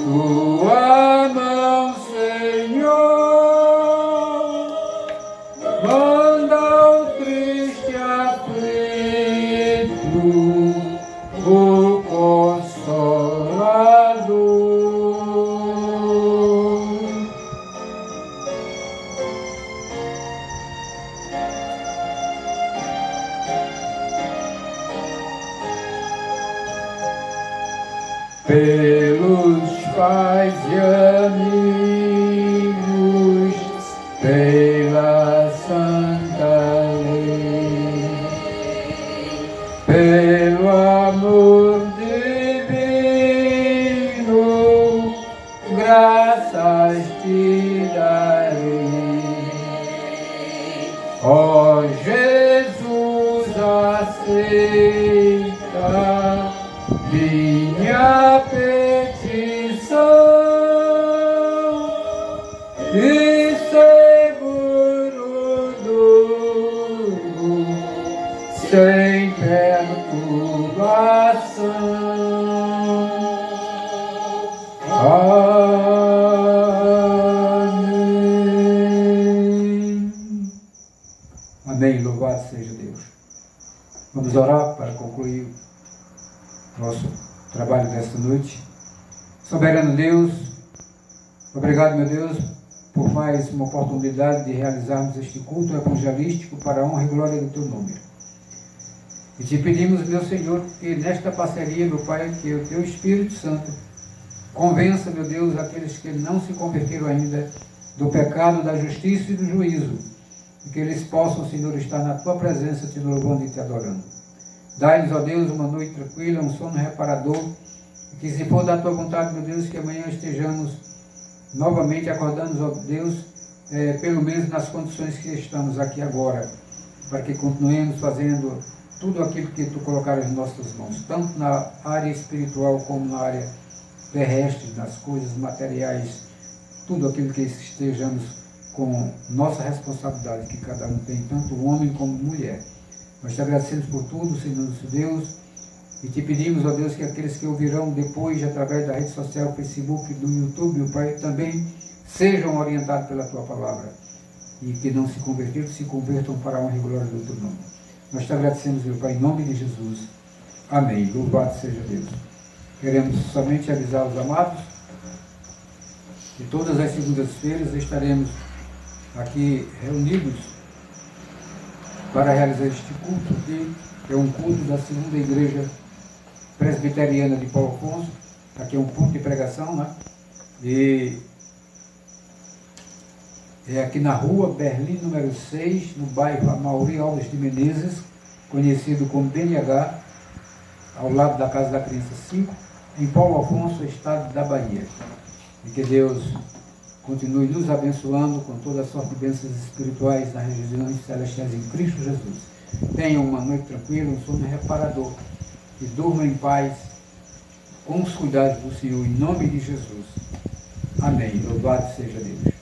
tua mão, Senhor, manda ao triste aflito o Consolador. Pelos pais e amigos, pela santa lei, pelo amor divino, graças te darei. Ó Jesus, aceita minha petição e seguro durmo sem perturbação. Amém. Amém. Louvado seja Deus. Vamos orar para concluir nosso trabalho desta noite. Soberano Deus, obrigado, meu Deus, por mais uma oportunidade de realizarmos este culto evangelístico para a honra e glória do teu nome. E te pedimos, meu Senhor, que nesta parceria, meu Pai, que o teu Espírito Santo convença, meu Deus, aqueles que não se converteram ainda do pecado, da justiça e do juízo, e que eles possam, Senhor, estar na tua presença, te louvando e te adorando. Dai-nos, ó Deus, uma noite tranquila, um sono reparador, e que se for da tua vontade, meu Deus, que amanhã estejamos novamente acordando, ó Deus, pelo menos nas condições que estamos aqui agora, para que continuemos fazendo tudo aquilo que tu colocares em nossas mãos, tanto na área espiritual como na área terrestre, nas coisas materiais, tudo aquilo que estejamos com nossa responsabilidade, que cada um tem, tanto homem como mulher. Nós te agradecemos por tudo, Senhor nosso Deus, e te pedimos, ó Deus, que aqueles que ouvirão depois, através da rede social, Facebook, do YouTube, o Pai, também sejam orientados pela tua palavra, e que não se converteram, se convertam para a honra e glória do teu nome. Nós te agradecemos, meu Pai, em nome de Jesus. Amém. Louvado seja Deus. Queremos somente avisar os amados que todas as segundas-feiras estaremos aqui reunidos para realizar este culto aqui, que é um culto da segunda igreja presbiteriana de Paulo Afonso. Aqui é um culto de pregação, né? E é aqui na rua Berlim, número 6, no bairro Amaury Alves de Menezes, conhecido como BNH, ao lado da Casa da Criança 5, em Paulo Afonso, estado da Bahia. E que Deus continue nos abençoando com toda a sorte de bênçãos espirituais nas regiões celestiais em Cristo Jesus. Tenham uma noite tranquila, um sono reparador, e durmam em paz com os cuidados do Senhor, em nome de Jesus. Amém. Louvado seja Deus.